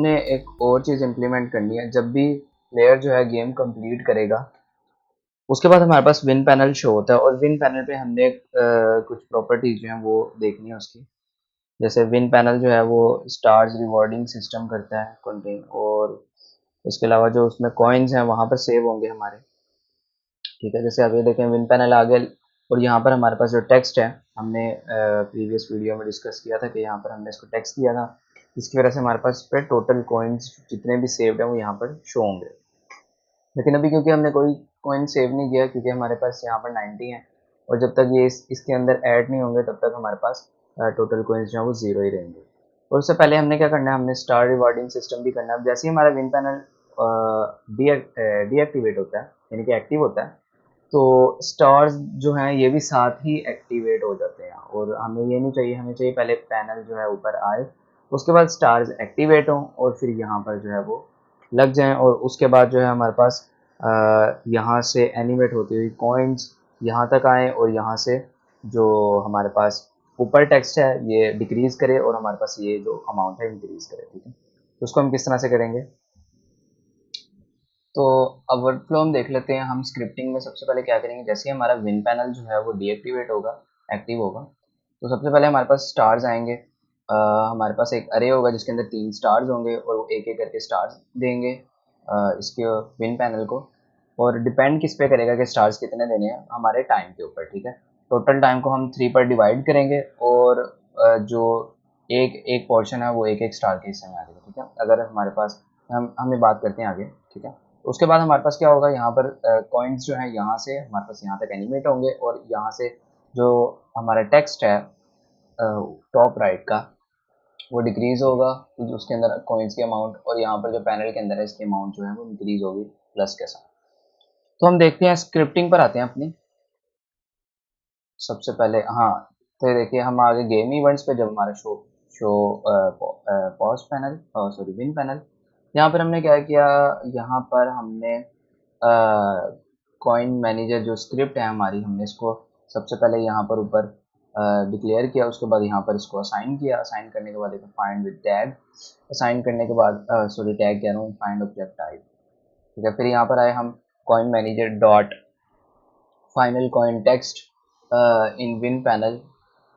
हमने एक और चीज़ इम्प्लीमेंट करनी है। जब भी प्लेयर जो है गेम कंप्लीट करेगा, उसके बाद हमारे पास विन पैनल शो होता है और विन पैनल पे हमने कुछ प्रॉपर्टीज जो हैं वो देखनी है उसकी। जैसे विन पैनल जो है वो स्टार्स रिवॉर्डिंग सिस्टम करता है कंटेन, और इसके अलावा जो उसमें कॉइन्स हैं वहाँ पर सेव होंगे हमारे। ठीक है, जैसे अभी देखें विन पैनल आ गया और यहाँ पर हमारे पास जो टेक्स्ट है, हमने प्रीवियस वीडियो में डिस्कस किया था कि यहाँ पर हमने इसको टेक्स्ट दिया था, जिसकी वजह से हमारे पास इस पर टोटल कॉइन्स जितने भी सेव्ड हैं वो यहाँ पर शो होंगे। लेकिन अभी क्योंकि हमने कोई कॉइन सेव नहीं किया, क्योंकि हमारे पास यहाँ पर 90 हैं, और जब तक ये इसके अंदर ऐड नहीं होंगे तब तक हमारे पास टोटल कॉइन्स जो है वो ज़ीरो ही रहेंगे। और उससे पहले हमने क्या करना है, हमने स्टार रिवार्डिंग सिस्टम भी करना है। जैसे ही हमारा विन पैनल डीएक्टिवेट होता है, यानी कि एक्टिव होता है, तो स्टार्स जो हैं ये भी साथ ही एक्टिवेट हो जाते हैं। और हमें ये नहीं चाहिए, हमें चाहिए पहले पैनल जो है ऊपर आए, उसके बाद स्टार्स एक्टिवेट हों और फिर यहाँ पर जो है वो लग जाएं, और उसके बाद जो है हमारे पास यहाँ से एनिमेट होती हुई कॉइन्स यहाँ तक आए, और यहाँ से जो हमारे पास ऊपर टेक्स्ट है ये डिक्रीज़ करे और हमारे पास ये जो अमाउंट है इंक्रीज़ करे। ठीक है, तो उसको हम किस तरह से करेंगे, तो अब वर्कफ्लो हम देख लेते हैं। हम स्क्रिप्टिंग में सबसे पहले क्या करेंगे, जैसे ही हमारा विन पैनल जो है वो डीएक्टिवेट होगा, एक्टिव होगा, तो सबसे पहले हमारे पास स्टार्स आएंगे। हमारे पास एक अरे होगा जिसके अंदर 3 स्टार्स होंगे और वो एक एक करके स्टार्स देंगे इसके विन पैनल को। और डिपेंड किस पे करेगा कि स्टार्स कितने देने हैं, हमारे टाइम के ऊपर। ठीक है, टोटल टाइम को हम 3 पर डिवाइड करेंगे और जो एक एक पोर्शन है वो एक एक स्टार के हिस्से में आ जाएगा। ठीक है, अगर हमारे पास हमें बात करते हैं आगे। ठीक है, उसके बाद हमारे पास क्या होगा, यहाँ पर कॉइन्स जो हैं यहाँ से हमारे पास यहाँ तक एनिमेट होंगे, और यहाँ से जो हमारा टेक्स्ट है टॉप राइट का वो डिक्रीज होगा, उसके अंदर कॉइन्स की अमाउंट, और यहाँ पर जो पैनल के अंदर है इसकी अमाउंट जो है वो इंक्रीज होगी प्लस के साथ। तो हम देखते हैं, स्क्रिप्टिंग पर आते हैं अपनी। सबसे पहले हाँ, तो देखिए हम आगे गेम इवेंट्स पे, जब हमारा show show pause panel sorry win panel, यहाँ पर हमने क्या किया, यहाँ पर हमने कॉइन मैनेजर जो स्क्रिप्ट है हमारी, हमने इसको सबसे पहले यहाँ पर ऊपर डिक्लेयर किया, उसके बाद यहाँ पर इसको असाइन किया। असाइन करने के बाद एक फाइंड विद टैग, असाइन करने के बाद सॉरी टैग कह रहा हूँ, फाइंड ऑब्जेक्ट टाइप। ठीक है, फिर यहाँ पर आए हम coin manager dot final coin text in win panel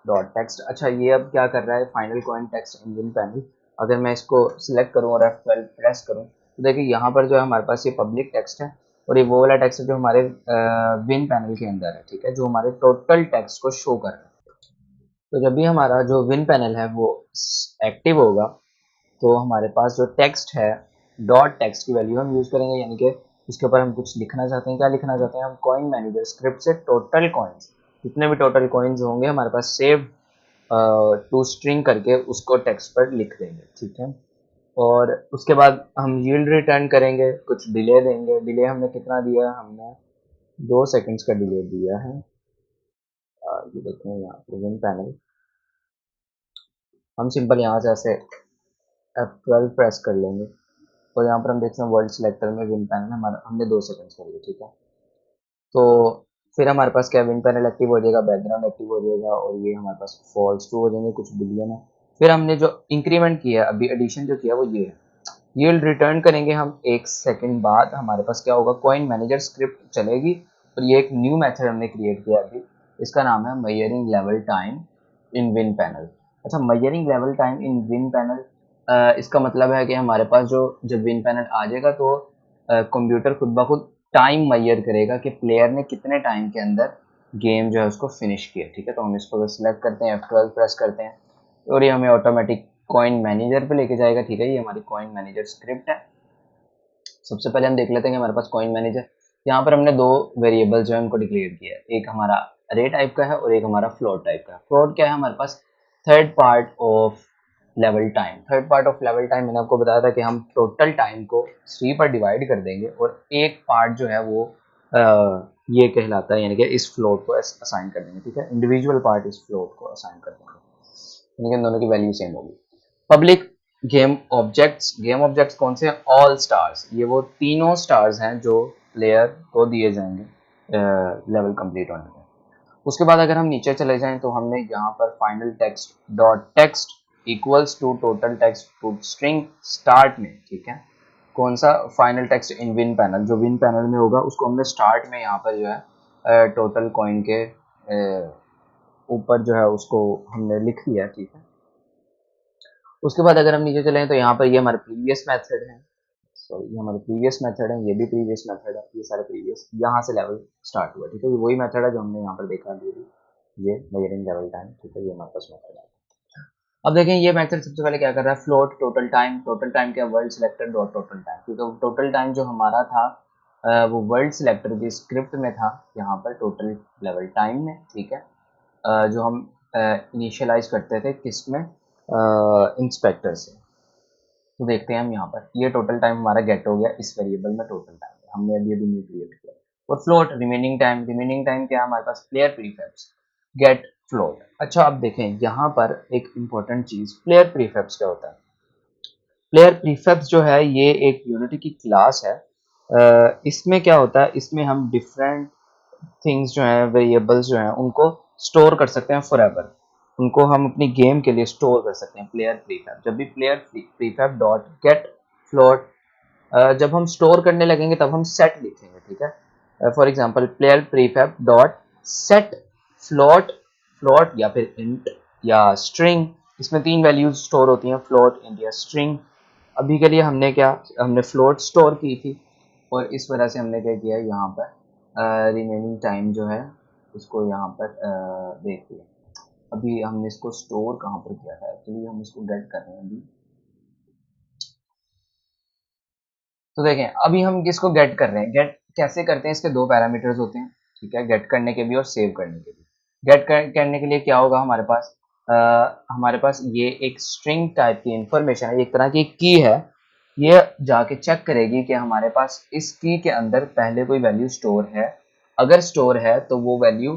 dot text. अच्छा, ये अब क्या कर रहा है, final coin text in win panel. अगर मैं इसको सिलेक्ट करूँ और F12 प्रेस करूँ, तो देखिए यहाँ पर जो है हमारे पास ये पब्लिक टेक्स्ट है, और ये वो वाला टेक्स्ट है जो हमारे विन पैनल के अंदर है। ठीक है, जो हमारे टोटल टेक्स्ट को शो कर रहा है। तो जब भी हमारा जो विन पैनल है वो एक्टिव होगा, तो हमारे पास जो टेक्स्ट है डॉट टेक्स्ट की वैल्यू हम यूज़ करेंगे, यानी कि इसके ऊपर हम कुछ लिखना चाहते हैं। क्या लिखना चाहते हैं हम, कॉइन मैनेजर स्क्रिप्ट से टोटल कॉइन्स, जितने भी टोटल कॉइन्स होंगे हमारे पास सेव टू स्ट्रिंग करके उसको टेक्स्ट पर लिख देंगे। ठीक है, और उसके बाद हम यील्ड रिटर्न करेंगे, कुछ डिले देंगे। डिले हमने कितना दिया, हमने 2 सेकंड्स का डिले दिया है। ये देखें यहाँ पर विन पैनल, हम सिंपल यहाँ से ऐसे F12 प्रेस कर लेंगे, और यहाँ पर हम देखते हैं वर्ल्ड सिलेक्टर में विन पैनल हमारा हमने 2 सेकंड्स कर लिया। ठीक है, तो फिर हमारे पास क्या, विन पैनल एक्टिव हो जाएगा, बैकग्राउंड एक्टिव हो जाएगा, और ये हमारे पास फॉल्स ट्रू हो जाएंगे, कुछ बुलियन है। फिर हमने जो इंक्रीमेंट किया अभी, एडिशन जो किया वो ये है। यील्ड रिटर्न करेंगे हम 1 सेकंड बाद, हमारे पास क्या होगा, कॉइन मैनेजर स्क्रिप्ट चलेगी, और ये एक न्यू मेथड हमने क्रिएट किया अभी, इसका नाम है measuring level time in win panel. अच्छा, measuring level time in win panel, इसका मतलब है कि हमारे पास जो जब विन पैनल आ जाएगा तो कंप्यूटर खुद ब खुद टाइम मेजर करेगा कि प्लेयर ने कितने टाइम के अंदर गेम जो है उसको फिनिश किया। ठीक है, तो हम इसको सिलेक्ट करते हैं, F12 प्रेस करते हैं, और ये हमें ऑटोमेटिक कॉइन मैनेजर पे लेके जाएगा। ठीक है, ये हमारी कॉइन मैनेजर स्क्रिप्ट है। सबसे पहले हम देख लेते हैं कि हमारे पास कॉइन मैनेजर, यहाँ पर हमने 2 वेरिएबल जो है उनको डिक्लेयर किया है, एक हमारा अरे टाइप का है और एक हमारा फ्लोट टाइप का है। फ्लोट क्या है, हमारे पास third part of level time. Third part of level time मैंने आपको बताया था कि हम टोटल टाइम को 3 पर डिवाइड कर देंगे, और एक पार्ट जो है वो ये कहलाता है, यानी कि इस फ्लोट को असाइन कर देंगे। ठीक है, इंडिविजुअल पार्ट इस फ्लोट को असाइन कर देंगे, यानी कि दोनों की वैल्यू सेम होगी। Public game objects, game objects कौन से हैं, ऑल स्टार्स, ये वो तीनों स्टार्स हैं जो प्लेयर को दिए जाएंगे लेवल कंप्लीट होने में। उसके बाद अगर हम नीचे चले जाएं तो हमने यहाँ पर final text dot text equals to total text put string start में, ठीक है, कौन सा final text in win panel, जो विन पैनल में होगा उसको हमने स्टार्ट में यहाँ पर जो है टोटल कॉइन के ऊपर जो है उसको हमने लिख दिया, ठीक है। उसके बाद अगर हम नीचे चलें तो यहाँ पर ये हमारे प्रीवियस मेथड है, सॉरी ये हमारे प्रीवियस मेथड है, ये भी प्रीवियस मेथड है, ये सारे प्रीवियस, यहाँ से लेवल स्टार्ट हुआ, ठीक है। ये वही मेथड है जो हमने यहाँ पर देखा अभी, ये मेजरिंग लेवल टाइम, ठीक है, ये हमारे पास मेथड है। अब देखें ये मेथड सबसे पहले क्या कर रहा है, float total time, total time क्या, world selector dot total time, क्योंकि टोटल टाइम जो हमारा था वो वर्ल्ड सिलेक्टर की स्क्रिप्ट में था, यहाँ पर टोटल लेवल टाइम में, ठीक है, जो हम इनिशियलाइज करते थे किस में, इंस्पेक्टर से। तो देखते हैं हम यहाँ पर, ये टोटल टाइम हमारा गेट हो गया इस वेरिएबल में, टोटल टाइम हमने अभी अभी न्यू क्रिएट किया। और float remaining time, remaining time क्या है हमारे पास, प्लेयर प्रीफेब्स गेट फ्लोट। अच्छा अब देखें यहाँ पर एक इंपॉर्टेंट चीज, प्लेयर प्रीफेब्स क्या होता है। प्लेयर प्रीफेब्स जो है ये एक यूनिटी की क्लास है, इसमें क्या होता है, इसमें हम डिफरेंट थिंग्स जो हैं, वेरिएबल्स जो हैं, उनको स्टोर कर सकते हैं फॉर एवर, उनको हम अपनी गेम के लिए स्टोर कर सकते हैं। प्लेयर प्रीफैब, जब भी player prefab dot gate float, जब हम स्टोर करने लगेंगे तब हम सेट लिखेंगे, ठीक है। For example player prefab dot set float, float या फिर इंट या स्ट्रिंग, इसमें तीन वैल्यूज स्टोर होती हैं, फ्लोट, इंट या स्ट्रिंग। अभी के लिए हमने क्या, हमने फ्लोट स्टोर की थी, और इस वजह से हमने क्या किया यहाँ पर रिमेनिंग टाइम जो है इसको यहाँ पर देख लिया। अभी हमने इसको स्टोर कहाँ पर किया था, एक्चुअली हम इसको गेट कर रहे हैं अभी। तो देखें अभी हम किसको गेट कर रहे हैं, गेट कैसे करते हैं, इसके दो पैरामीटर्स होते हैं, ठीक है, गेट करने के भी और सेव करने के भी। गेट करने के लिए क्या होगा हमारे पास ये एक स्ट्रिंग टाइप की इंफॉर्मेशन है, एक तरह की की है, ये जाके चेक करेगी कि हमारे पास इस की के अंदर पहले कोई वैल्यू स्टोर है, अगर स्टोर है तो वो वैल्यू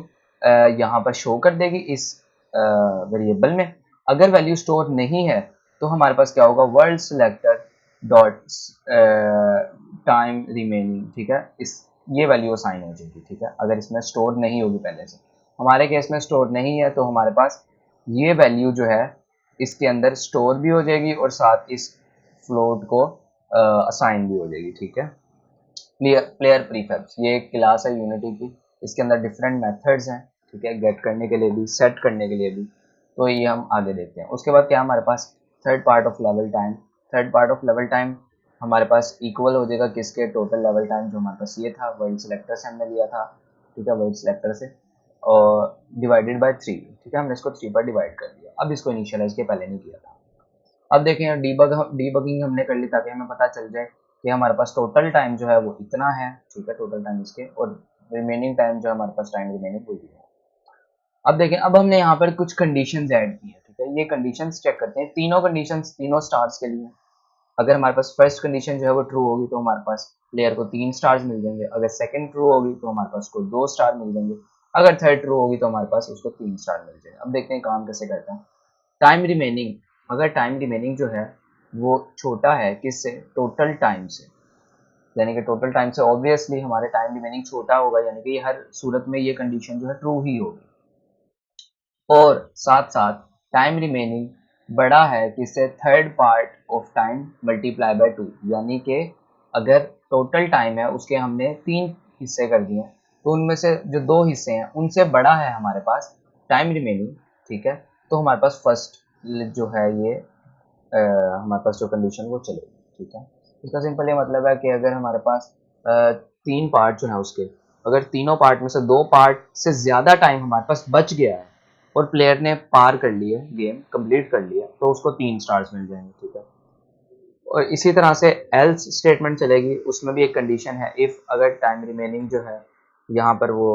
यहाँ पर शो कर देगी इस वेरिएबल में, अगर वैल्यू स्टोर नहीं है तो हमारे पास क्या होगा, world selector dot time remaining, ठीक है, इस ये वैल्यू असाइन हो जाएगी, ठीक है, अगर इसमें स्टोर नहीं होगी पहले से। हमारे केस में स्टोर नहीं है तो हमारे पास ये वैल्यू जो है इसके अंदर स्टोर भी हो जाएगी और साथ इस फ्लोट को असाइन भी हो जाएगी, ठीक है। प्लेयर प्रीफेब्स ये एक क्लास है यूनिटी की, इसके अंदर डिफरेंट मेथड्स हैं, ठीक है, गेट करने के लिए भी, सेट करने के लिए भी। तो ये हम आगे देखते हैं। उसके बाद क्या हमारे पास, third part of level time, third part of level time हमारे पास इक्वल हो जाएगा किसके, टोटल लेवल टाइम जो हमारे पास ये था, वर्ल्ड सिलेक्टर से हमने लिया था, ठीक है, वर्ल्ड सिलेक्टर से, और डिवाइडेड बाय 3, ठीक है, हमने इसको 3 पर डिवाइड कर दिया। अब इसको इनिशियलाइज के पहले नहीं किया था। अब देखें डीबगिंग हमने कर ली ताकि हमें पता चल जाए कि हमारे पास टोटल टाइम जो है वो इतना है, ठीक है, टोटल टाइम इसके, और रिमेनिंग टाइम जो हमारे पास टाइम रिमेनिंग हुई है। अब देखें, अब हमने यहाँ पर कुछ कंडीशंस ऐड की है, ठीक है, ये कंडीशंस चेक करते हैं, तीनों कंडीशंस तीनों स्टार्स के लिए। अगर हमारे पास फर्स्ट कंडीशन जो है वो ट्रू होगी तो हमारे पास प्लेयर को 3 स्टार्स मिल जाएंगे, अगर सेकंड ट्रू होगी तो हमारे पास उसको 2 स्टार मिल जाएंगे, अगर थर्ड ट्रू होगी तो हमारे पास उसको 3 स्टार मिल जाएंगे। अब देखते हैं काम कैसे करते हैं। टाइम रिमेनिंग, अगर टाइम रिमेनिंग जो है वो छोटा है किससे, टोटल टाइम से, यानी कि टोटल टाइम से ऑब्वियसली हमारे टाइम रिमेनिंग छोटा होगा, यानी कि हर सूरत में ये कंडीशन जो है ट्रू ही होगी। और साथ साथ टाइम रिमेनिंग बड़ा है किससे, third part of time multiply by 2, यानी कि अगर टोटल टाइम है उसके हमने 3 हिस्से कर दिए तो उनमें से जो 2 हिस्से हैं उनसे बड़ा है हमारे पास टाइम रिमेनिंग, ठीक है, तो हमारे पास फर्स्ट जो है ये हमारे पास जो कंडीशन वो चलेगी, ठीक है। इसका सिंपल ये मतलब है कि अगर हमारे पास 3 पार्ट जो है उसके, अगर तीनों पार्ट में से 2 पार्ट से ज़्यादा टाइम हमारे पास बच गया है और प्लेयर ने पार कर लिया, गेम कंप्लीट कर लिया, तो उसको 3 स्टार्स मिल जाएंगे, ठीक है। और इसी तरह से एल्स स्टेटमेंट चलेगी, उसमें भी एक कंडीशन है, इफ़ अगर टाइम रिमेनिंग जो है यहाँ पर वो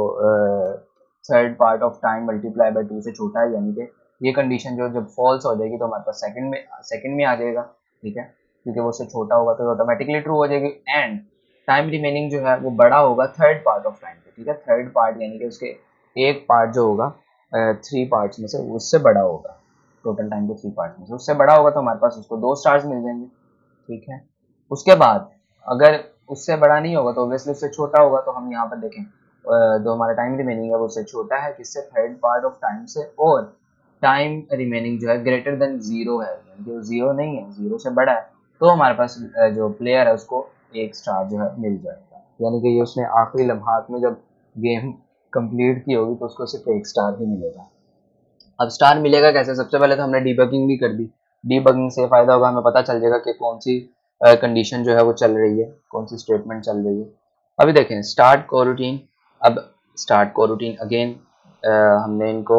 third part of time multiply by 2 से छोटा है, यानी कि ये कंडीशन जो जब फॉल्स हो जाएगी तो हमारे पास सेकंड में आ जाएगा, ठीक है, क्योंकि वो उससे छोटा होगा तो ऑटोमेटिकली ट्रू हो जाएगी। एंड टाइम रिमेनिंग जो है वो बड़ा होगा थर्ड पार्ट ऑफ टाइम पे, ठीक है, थर्ड पार्ट यानी कि उसके एक पार्ट जो होगा 3 पार्ट्स में से उससे बड़ा होगा, टोटल टाइम के 3 पार्ट्स में से उससे बड़ा होगा तो हमारे पास उसको 2 स्टार्स मिल जाएंगे, ठीक है। उसके बाद अगर उससे बड़ा नहीं होगा तो ऑब्वियसली उससे छोटा होगा, तो हम यहाँ पर देखें जो हमारा टाइम रिमेनिंग है वो उससे छोटा है किससे, थर्ड पार्ट ऑफ टाइम से, और टाइम रिमेनिंग जो है ग्रेटर देन जीरो है, यानी कि जीरो नहीं है, जीरो से बड़ा है, तो हमारे पास जो प्लेयर है उसको एक स्टार जो है मिल जाएगा। यानी कि ये उसने आखिरी लम्हात में जब गेम कंप्लीट की होगी तो उसको सिर्फ एक स्टार ही मिलेगा। अब स्टार मिलेगा कैसे? सबसे पहले तो हमने डीबगिंग भी कर दी। डीबगिंग से फायदा होगा, हमें पता चल जाएगा कि कौन सी कंडीशन जो है वो चल रही है, कौन सी स्टेटमेंट चल रही है। अभी देखें स्टार्ट कोरूटीन। अब स्टार्ट कोरूटीन अगेन हमने इनको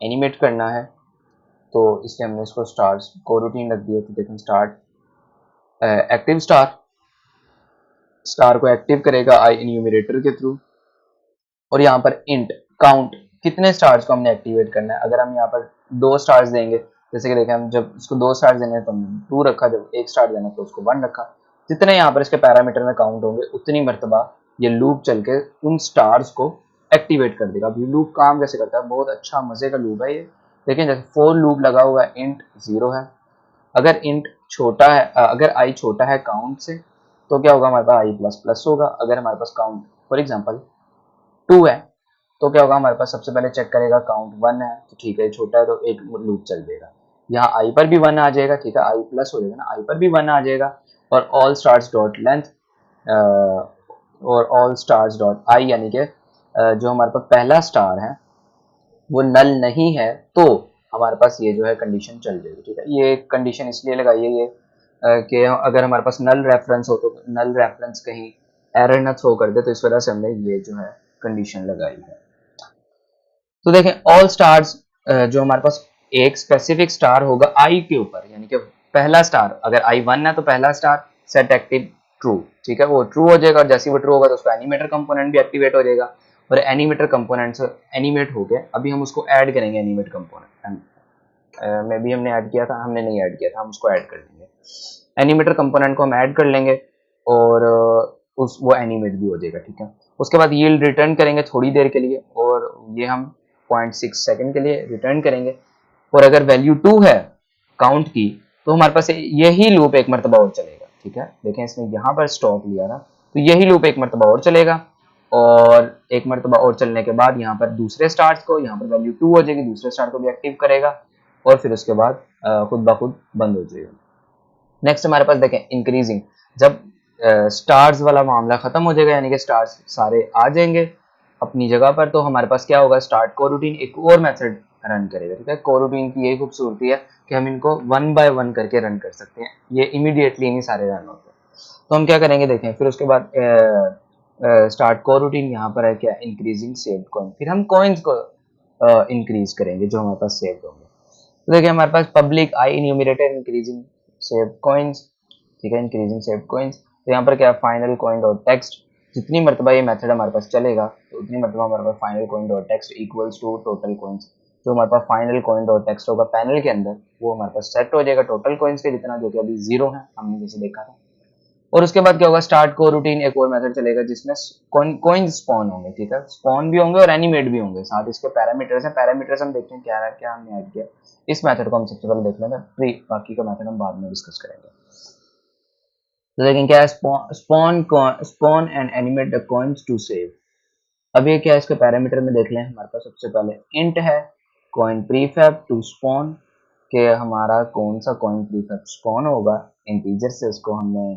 एनिमेट करना है, तो इसलिए हमने इसको स्टार्ट कोरूटीन रख दिया। तो देखें स्टार्ट एक्टिव स्टार, स्टार को एक्टिव करेगा आई इन्यूमरेटर के थ्रू, और यहाँ पर इंट काउंट कितने स्टार्स को हमने एक्टिवेट करना है। अगर हम यहाँ पर 2 स्टार्स देंगे, जैसे कि देखें हम जब इसको 2 स्टार्स देने तो हमने 2 रखा, जब 1 स्टार देना तो उसको 1 रखा। जितने यहाँ पर इसके पैरामीटर में काउंट होंगे उतनी मरतबा ये लूप चल के उन स्टार्स को एक्टिवेट कर देगा। अब ये लूप काम कैसे करता है? बहुत अच्छा मजे का लूप है ये। देखें जैसे फोर लूप लगा हुआ है, इंट 0 है। अगर इंट छोटा है, अगर आई छोटा है काउंट से, तो क्या होगा? हमारे पास आई प्लस प्लस होगा। अगर हमारे पास काउंट फॉर एग्जाम्पल 2 है, तो क्या होगा? हमारे पास सबसे पहले चेक करेगा काउंट 1 है, तो ठीक है छोटा है तो एक लूप चल जाएगा। यहाँ आई पर भी 1 आ जाएगा, ठीक है आई प्लस हो जाएगा ना, आई पर भी 1 आ जाएगा। और ऑल स्टार्स डॉट लेंथ और ऑल स्टार्स डॉट आई, यानी कि जो हमारे पास पहला स्टार है वो नल नहीं है, तो हमारे पास ये जो है कंडीशन चल जाएगी। ठीक है, ये कंडीशन इसलिए लगाई है ये कि अगर हमारे पास नल रेफरेंस हो तो नल रेफरेंस कहीं एरर ना थ्रो कर दे, तो इस वजह से हमने ये जो है कंडीशन लगाई है। तो देखें ऑल स्टार्स जो हमारे पास एक स्पेसिफिक स्टार होगा आई के ऊपर, यानी कि पहला स्टार अगर आई 1 है तो पहला स्टार सेट एक्टिव ट्रू, ठीक है वो ट्रू हो जाएगा। और जैसे ही वो ट्रू होगा तो उसका एनिमेटर कंपोनेंट भी एक्टिवेट हो जाएगा, और एनिमेटर कंपोनेंट से एनिमेट हो गया। अभी हम उसको ऐड करेंगे एनिमेट कंपोनेंट, में भी हमने ऐड किया था, हमने नहीं ऐड किया था, हम उसको ऐड कर लेंगे। एनिमेटर कंपोनेंट को हम ऐड कर लेंगे और उस वो एनिमेट भी हो जाएगा। ठीक है, उसके बाद यील्ड रिटर्न करेंगे थोड़ी देर के लिए, और ये हम 0.6 सेकंड के लिए रिटर्न करेंगे। और अगर वैल्यू 2 है काउंट की, तो हमारे पास यही लूप एक मरतबा और चलेगा। ठीक है, देखें इसने यहाँ पर स्टॉप लिया था, तो यही लूप एक मरतबा और चलेगा, और एक मरतबा और चलने के बाद यहाँ पर दूसरे स्टार्ट को, यहाँ पर वैल्यू 2 हो जाएगी, दूसरे स्टार को भी एक्टिव करेगा, और फिर उसके बाद खुद ब खुद बंद हो जाएगा। नेक्स्ट हमारे पास देखें इंक्रीजिंग, जब स्टार्स वाला मामला खत्म हो जाएगा, यानी कि स्टार्स सारे आ जाएंगे अपनी जगह पर, तो हमारे पास क्या होगा? स्टार्ट कोरूटीन एक और मेथड रन करेगा। ठीक है, कोरूटीन की यही खूबसूरती है कि हम इनको 1 बाय 1 करके रन कर सकते हैं, ये इमीडिएटली नहीं सारे रन होते। तो हम क्या करेंगे देखें, फिर उसके बाद स्टार्ट कोरूटीन यहाँ पर है क्या? इंक्रीजिंग सेव्ड कॉइन, फिर हम कॉइन्स को इंक्रीज करेंगे जो हमारे पास सेव्ड होंगे। तो देखिए हमारे पास पब्लिक आई इन्यूमरेटर इंक्रीजिंग सेव्ड कॉइन्स, ठीक है इंक्रीजिंग सेव्ड कॉइन्स। तो यहाँ पर क्या? फाइनल कॉइन डॉट टेक्स्ट, जितनी मरतबा ये मेथड हमारे पास चलेगा तो उतनी मरतबा हमारे पास final coin dot text equals to total coins. जो हमारे पास फाइनल कॉइन डॉट टेक्स्ट होगा पैनल के अंदर, वो हमारे पास सेट हो जाएगा टोटल कॉइन्स के जितना, जो कि अभी 0 है, हमने जैसे देखा था। और उसके बाद क्या होगा? स्टार्ट को रूटीन एक और मेथड चलेगा जिसमें कॉइन्स स्पॉन होंगे। ठीक है, स्पॉन भी होंगे और एनिमेट भी होंगे, साथ इसके पैरामीटर्स हैं। पैरामीटर्स हम देखते हैं क्या है, क्या हमने ऐड किया। इस मेथड को हम सबसे पहले देख लेंगे, फिर बाकी का मेथड हम बाद में डिस्कस करेंगे। तो देखें क्या है? Spawn and animate the coins to save. अब ये क्या है? इसके पैरामीटर में देख लें। हमारे पास सबसे पहले इंट है कॉइन प्रीफैब टू स्पॉन, के हमारा कौन सा कॉइन प्रीफैब स्पॉन होगा, इंटीजर से उसको हमने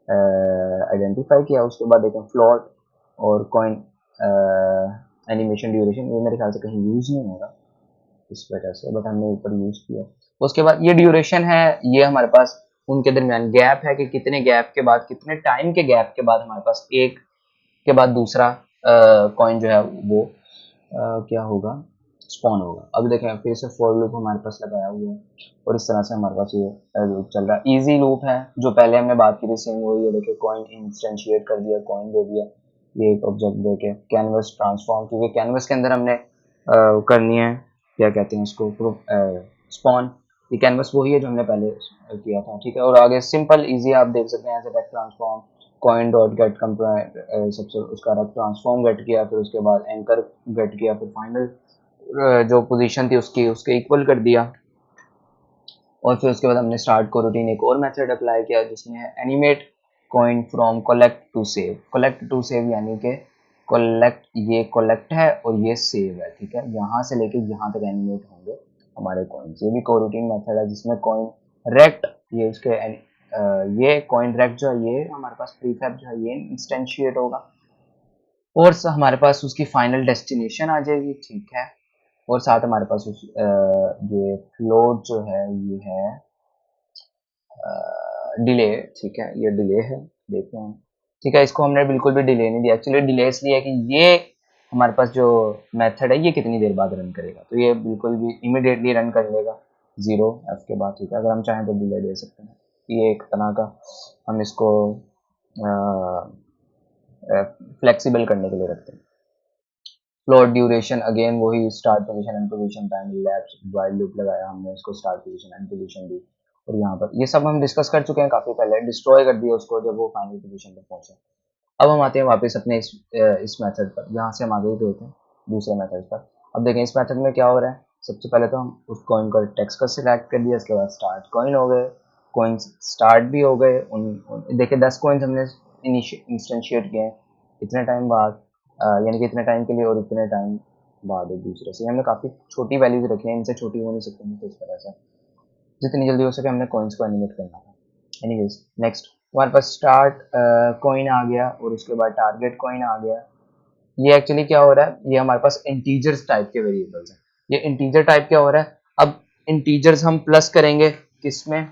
आइडेंटिफाई किया। उसके बाद देखें फ्लोट और कॉइन एनिमेशन ड्यूरेशन, ये मेरे ख्याल से कहीं यूज नहीं होगा इस वजह से, बट हमने ऊपर यूज किया। उसके बाद ये ड्यूरेशन है, ये हमारे पास उनके दरमियान गैप है कि कितने गैप के बाद, कितने टाइम के गैप के बाद हमारे पास एक के बाद दूसरा कॉइन जो है वो क्या होगा? स्पॉन होगा। अब देखें फिर से फॉर लूप हमारे पास लगाया हुआ है, और इस तरह से हमारे पास ये लूप चल रहा है। इजी लूप है, जो पहले हमने बात की थी सेम वही है। देखिए कॉइन इंस्टेंशिएट कर दिया, कॉइन दे दिया, ये एक ऑब्जेक्ट देके कैनवस ट्रांसफॉर्म, क्योंकि कैनवस के अंदर हमने करनी है क्या कहते हैं उसको, स्पॉन। ये कैनवस वही है जो हमने पहले किया था। ठीक है, और आगे सिंपल इजी आप देख सकते हैं, ऐसे ट्रांसफॉर्म कॉइन डॉट गेट सबसे उसका ट्रांसफॉर्म गेट किया, फिर उसके बाद एंकर गेट किया, फिर फाइनल जो पोजीशन थी उसकी उसके इक्वल कर दिया। और फिर उसके बाद हमने स्टार्ट को रूटीन एक और मेथड अप्लाई किया जिसमें है animate coin from collect to save. Collect to save यानी कि कलेक्ट, ये कलेक्ट है और ये सेव है। ठीक है, यहाँ से लेके यहाँ तक एनिमेट होंगे, हमारे कॉइन्स। ये भी कोरूटीन मेथड है जिसमें कॉइन रेक्ट, ये उसके ये कॉइन रेक्ट जो है ये हमारे पास प्रीफैब जो है ये इंस्टेंशिएट होगा और हमारे पास उसकी फाइनल डेस्टिनेशन आ जाएगी, ठीक है। और साथ हमारे पास उस ये फ्लोट जो है ये है डिले, ठीक है, ये डिले है, देखते हैं, ठीक है। इसको हमने बिल्कुल भी डिले नहीं दिया, एक्चुअली डिले इसलिए है कि ये हमारे पास जो मेथड है ये कितनी देर बाद रन करेगा, तो ये बिल्कुल भी इमिडिएटली रन कर लेगा 0 F के बाद, ठीक है। अगर हम चाहें तो डिले दे सकते हैं, ये एक तरह का हम इसको फ्लेक्सिबल करने के लिए रखते हैं। फ्लोट ड्यूरेशन अगेन वही start position and position time lapse while loop लगाया हमने, उसको स्टार्ट पोजीशन एंड पोजीशन दी, और यहाँ पर ये सब हम डिस्कस कर चुके हैं काफी पहले, डिस्ट्रॉय कर दिया उसको जब वो फाइनल पोजीशन पर पहुंचा। अब हम आते हैं वापस अपने इस मेथड पर, यहाँ से हम आगे देते हैं दूसरे मेथड पर। अब देखें इस मेथड में क्या हो रहा है, सबसे पहले तो हम उस कॉइन का टेक्स्ट को सिलेक्ट कर दिया, उसके बाद स्टार्ट कॉइन हो गए, कॉइन्स स्टार्ट भी हो गए, देखिए 10 कॉइन्स हमने इंस्टेंशिएट किए हैं इतने टाइम बाद, यानी कि इतने टाइम के लिए और इतने टाइम बाद एक दूसरे से, हमने काफ़ी छोटी वैल्यूज रखी हैं, इनसे छोटी हो नहीं सकती, तो इस तरह से जितनी जल्दी हो सके हमने कॉइन्स को एनिमेट करना है। एनीवेज नेक्स्ट हमारे पास स्टार्ट कॉइन आ गया और उसके बाद टारगेट कॉइन आ गया। ये एक्चुअली क्या हो रहा है, ये हमारे पास इंटीजर्स टाइप के वेरिएबल्स हैं। ये इंटीजर टाइप क्या हो रहा है, अब इंटीजर्स हम प्लस करेंगे किसमें,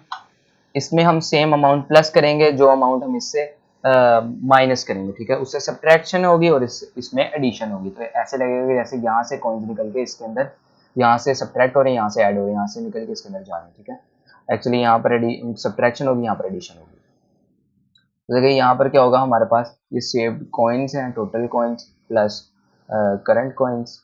इसमें हम सेम अमाउंट प्लस करेंगे जो अमाउंट हम इससे माइनस करेंगे, ठीक है। उससे सब्ट्रैक्शन होगी और इसमें एडिशन होगी, तो ऐसे लगेगा कि जैसे यहाँ से कॉइन्स निकल के इसके अंदर, यहाँ से सब्ट्रैक्ट हो रहे हैं, यहाँ से ऐड हो रहे हैं, यहाँ से निकल के इसके अंदर जा रहे हैं, ठीक है। एक्चुअली यहाँ पर सब्ट्रैक्शन होगी, यहाँ पर एडिशन होगी। तो देखिए यहाँ पर क्या होगा, हमारे पास ये सेव्ड कॉइन्स हैं, total coins plus current coins,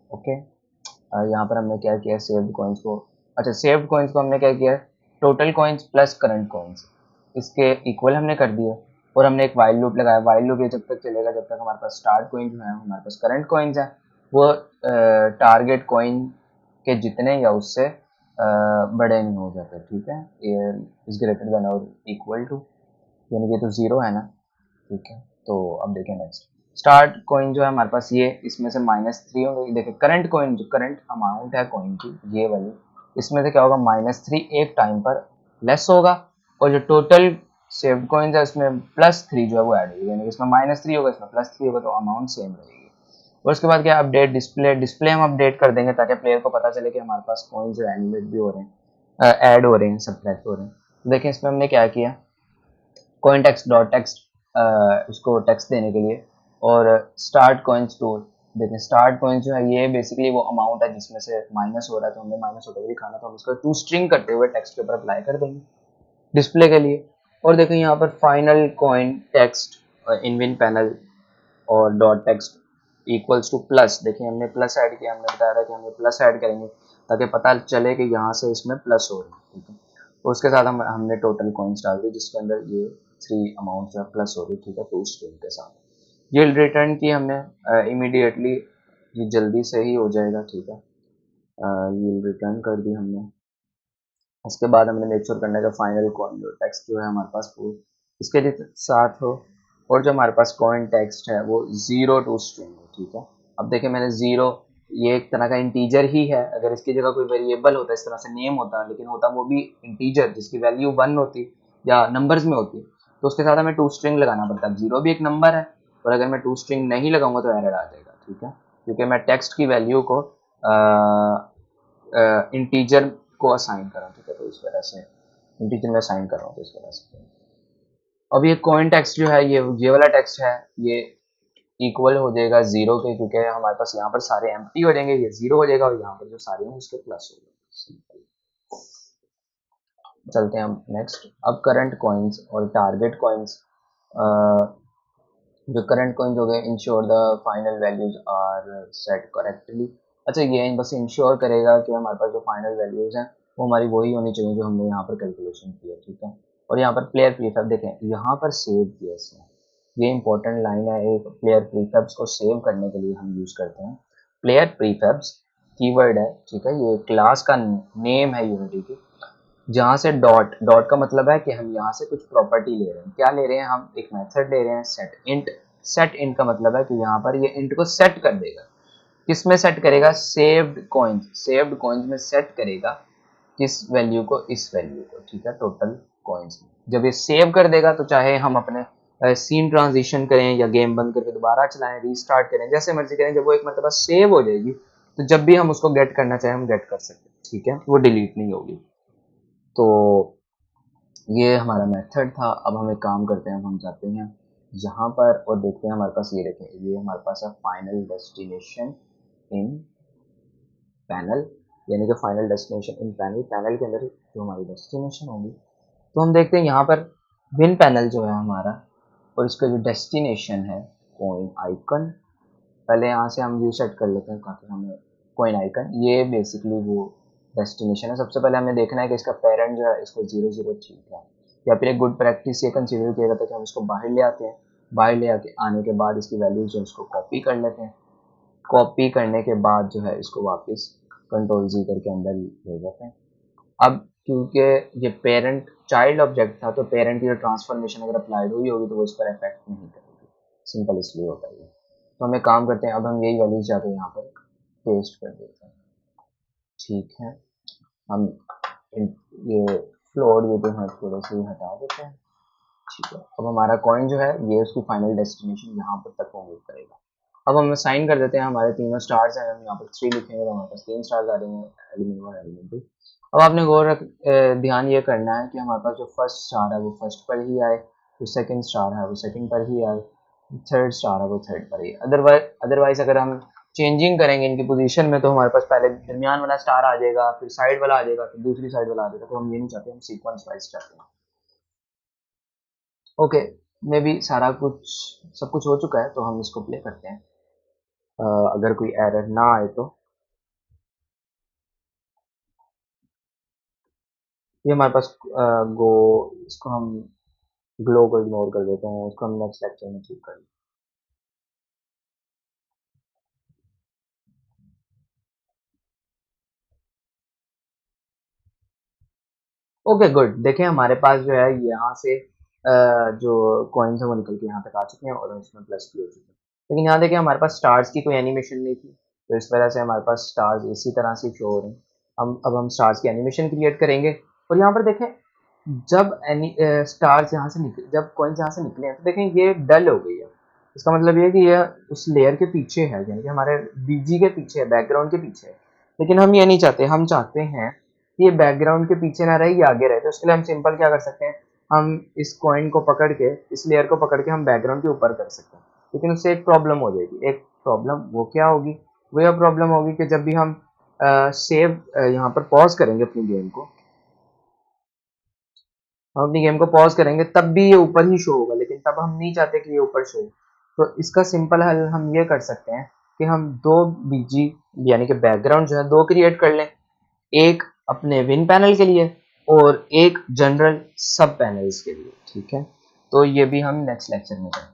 okay. यहाँ पर हमने क्या किया, सेव्ड कॉइन्स को, अच्छा सेव्ड कॉइन्स को हमने क्या किया, total coins plus current coins इसके इक्वल हमने कर दिया, और हमने एक वाइल लूप लगाया। वाइल लूप ये जब तक चलेगा जब तक हमारे पास स्टार्ट कॉइन जो है हमारे पास करंट कॉइन्स हैं वो टारगेट कॉइन के जितने या उससे बड़े नहीं हो जाते, ठीक है। ये इज ग्रेटर देन और इक्वल टू, यानी कि तो 0 है ना, ठीक है। तो अब देखें नेक्स्ट स्टार्ट कॉइन जो है हमारे पास ये, इसमें से -3 होंगे। देखिए करंट कॉइन जो करंट अमाउंट है कॉइन की ये वाली, इसमें से क्या होगा -3 एक टाइम पर लेस होगा, और जो टोटल सेव्ड कॉइन्स है उसमें +3 जो है वो ऐड होगी, यानी कि इसमें -3 होगा इसमें +3 होगा, तो अमाउंट सेम रहेगी। और उसके बाद क्या अपडेट डिस्प्ले हम अपडेट कर देंगे ताकि प्लेयर को पता चले कि हमारे पास कॉइन्स जो एनिमेट भी हो रहे हैं, ऐड हो रहे हैं, सब्ट्रैक्ट हो रहे हैं। देखिए इसमें हमने क्या किया, कॉइन टेक्स्ट डॉट टेक्स्ट उसको टेक्स्ट देने के लिए, और स्टार्ट कॉइन्स टू, देखें स्टार्ट कॉइन्स जो है ये बेसिकली वो अमाउंट है जिसमें से माइनस हो रहा है, तो हमने माइनस होते हुए दिखाना, तो हम इसको टू स्ट्रिंग करते हुए टेक्स्ट के ऊपर अप्लाई कर देंगे डिस्प्ले के लिए। और देखें यहाँ पर फाइनल कॉइन टेक्स्ट इनविन पैनल और dot text equals two plus, देखिए हमने प्लस ऐड किया, हमने बताया था कि हम प्लस ऐड करेंगे ताकि पता चले कि यहाँ से इसमें प्लस हो रहा है, ठीक है। तो उसके साथ हमने टोटल कॉइन्स डाल दिए जिसके अंदर ये 3 अमाउंट जो प्लस हो रही, ठीक है, टू स्ट्रिंग के साथ। यील्ड रिटर्न की हमने इमीडिएटली, ये जल्दी से ही हो जाएगा, ठीक है। यील्ड रिटर्न कर दी हमने। उसके बाद हमने मेक श्योर करना है कि फाइनल कॉइन टेक्स्ट जो है हमारे पास वो इसके साथ हो, और जो हमारे पास कॉइन टेक्स्ट है वो 0 टू स्ट्रिंग हो, ठीक है। अब देखिए मैंने 0, ये एक तरह का इंटीजर ही है, अगर इसकी जगह कोई वेरिएबल होता इस तरह से नेम होता, लेकिन होता वो भी इंटीजर जिसकी वैल्यू 1 होती या नंबर्स में होती, तो उसके साथ हमें टू स्ट्रिंग लगाना पड़ता है। 0 भी एक नंबर है, और अगर मैं टू स्ट्रिंग नहीं लगाऊंगा तो एरर आ जाएगा, ठीक है, क्योंकि मैं टेक्स्ट की वैल्यू को इंटीजर को असाइन कर रहा हूँ, ठीक है। तो इस वजह से इंटीजर में असाइन कर रहा हूँ, तो इस वजह से अब ये कॉइन टेक्स्ट जो है ये वाला टेक्स्ट है ये इक्वल हो जाएगा 0 के, क्योंकि हमारे पास यहाँ पर सारे एम्प्टी हो जाएंगे, ये 0 हो जाएगा, और यहाँ पर जो सारे हैं उसके प्लस हो जाएगा। चलते हैं हम नेक्स्ट। अब करंट कॉइन्स और टारगेट कॉइन्स, जो करंट कॉइन्स हो गए, ensure the final values are set correctly. अच्छा ये बस इंश्योर करेगा कि हमारे पास जो फाइनल वैल्यूज हैं वो हमारी वही होनी चाहिए जो हमने यहाँ पर कैलकुलेशन किया, ठीक है। और यहाँ पर प्लेयर प्रीफैब देखें यहाँ पर सेव किया इसने, ये इंपॉर्टेंट लाइन है, एक प्लेयर प्रीफैब्स को सेव करने के लिए हम यूज करते हैं। प्लेयर प्रीफैब्स कीवर्ड है, ठीक है, ये क्लास का नेम है यूनिटी की, जहाँ से डॉट डॉट का मतलब है कि हम यहाँ से कुछ प्रॉपर्टी ले रहे हैं। क्या ले रहे हैं, हम एक मेथड ले रहे हैं सेट इंट। सेट इंट का मतलब है कि यहाँ पर ये इंट को सेट कर देगा, किस में सेट करेगा, सेव्ड कॉइन्स में सेट करेगा किस वैल्यू को, इस वैल्यू को, ठीक है, टोटल कॉइन्स में। जब ये सेव कर देगा तो चाहे हम अपने सीन ट्रांजिशन करें या गेम बंद करके दोबारा चलाएं, रीस्टार्ट करें, जैसे मर्जी करें, जब वो एक मरतबा सेव हो जाएगी तो जब भी हम उसको गेट करना चाहें हम गेट कर सकते हैं, ठीक है, वो डिलीट नहीं होगी। तो ये हमारा मेथड था। अब हम एक काम करते हैं, हम जाते हैं यहाँ पर और देखते हैं हमारे पास ये रखें, ये हमारे पास है फाइनल डेस्टिनेशन इन पैनल, यानी कि final destination in panel, panel के अंदर जो हमारी डेस्टिनेशन होगी। तो हम देखते हैं यहाँ पर विन पैनल जो है हमारा, और इसका जो डेस्टिनेशन है कॉइन आइकन, पहले यहाँ से हम व्यू सेट कर लेते हैं ताकि हमें कॉइन आइकन, ये बेसिकली वो डेस्टिनेशन है। सबसे पहले हमें देखना है कि इसका पेरेंट जो है इसको 0 0 ठीक है, या फिर एक गुड प्रैक्टिस ये कंसीडर किया जाता है कि हम इसको बाहर ले आते हैं, बाहर ले आके आने के बाद इसकी वैल्यूज जो इसको कॉपी कर लेते हैं, कॉपी करने के बाद जो है इसको वापस कंट्रोल जी करके अंदर ले जाते हैं। अब क्योंकि ये पेरेंट चाइल्ड ऑब्जेक्ट था तो पेरेंट की जो ट्रांसफॉर्मेशन अगर अप्लाइड हुई होगी तो वो इस पर इफेक्ट नहीं करेगी, सिंपल इसलिए होता है। तो हम एक काम करते हैं, अब हम यही वैल्यूज जाके यहाँ पर पेस्ट कर देते हैं, ठीक है। हम ये फ्लोर ये जो है थोड़े से हटा देते हैं, ठीक है। अब हमारा कॉइन जो है ये उसकी फाइनल डेस्टिनेशन यहाँ पर तक मूव करेगा। अब हम असाइन कर देते हैं, हमारे तीनों स्टार्स हैं, हम यहाँ पर 3 लिखेंगे तो हमारे पास 3 स्टार्स आ रहे हैं, एलिमेंट 1 एलिमेंट 2। अब आपने ध्यान ये करना है कि हमारे पास जो फर्स्ट स्टार है वो फर्स्ट पर ही आए, जो सेकंड स्टार है वो सेकंड पर ही आए, थर्ड स्टार है वो थर्ड पर ही। अदरवाइज अगर हम चेंजिंग करेंगे इनकी पोजीशन में तो हमारे पास पहले दरमियान वाला स्टार आ जाएगा, फिर साइड वाला आ जाएगा, फिर दूसरी साइड वाला आ जाएगा, तो हम ये नहीं चाहते, हम सीक्वेंस वाइज चाहते हैं। ओके, मे भी सारा कुछ सब कुछ हो चुका है तो हम इसको प्ले करते हैं। अगर कोई एरर ना आए तो ये हमारे पास गो, इसको हम ग्लो को इग्नोर कर देते हैं, इसको हम नेक्स्ट लेक्चर में ठीक कर लेंगे। ओके गुड, देखें हमारे पास जो है यहाँ से जो कॉइन्स है वो निकल के यहाँ तक आ चुके हैं और इसमें प्लस भी हो चुके हैं, लेकिन यहाँ देखें हमारे पास स्टार्स की कोई एनिमेशन नहीं थी, तो इस वजह से हमारे पास स्टार्स इसी तरह से शो हो रहे हैं। अब हम स्टार्स की एनिमेशन क्रिएट करेंगे और यहाँ पर देखें जब स्टार्स यहाँ से निकले, जब कॉइन्स यहाँ से निकले हैं तो देखें ये डल हो गई है, इसका मतलब ये है कि ये उस लेयर के पीछे है, यानी कि हमारे बीजी के पीछे है, बैकग्राउंड के पीछे है। लेकिन हम ये नहीं चाहते, हम चाहते हैं ये बैकग्राउंड के पीछे ना रहे, ये आगे रहे। तो इसके लिए हम सिंपल क्या कर सकते हैं, हम इस कॉइन को पकड़ के, इस लेयर को पकड़ के हम बैकग्राउंड के ऊपर कर सकते हैं, लेकिन उससे एक प्रॉब्लम हो जाएगी। एक प्रॉब्लम वो क्या होगी, वो यह प्रॉब्लम होगी कि जब भी हम सेव यहाँ पर पॉज करेंगे अपनी गेम को, हम अपनी गेम को पॉज करेंगे तब भी ये ऊपर ही शो होगा, लेकिन तब हम नहीं चाहते कि ये ऊपर शो हो। तो इसका सिंपल हल हम ये कर सकते हैं कि हम दो बीजी यानी कि बैकग्राउंड जो है दो क्रिएट कर लें, एक अपने विन पैनल के लिए और एक जनरल सब पैनल्स के लिए, ठीक है। तो ये भी हम नेक्स्ट लेक्चर में करेंगे।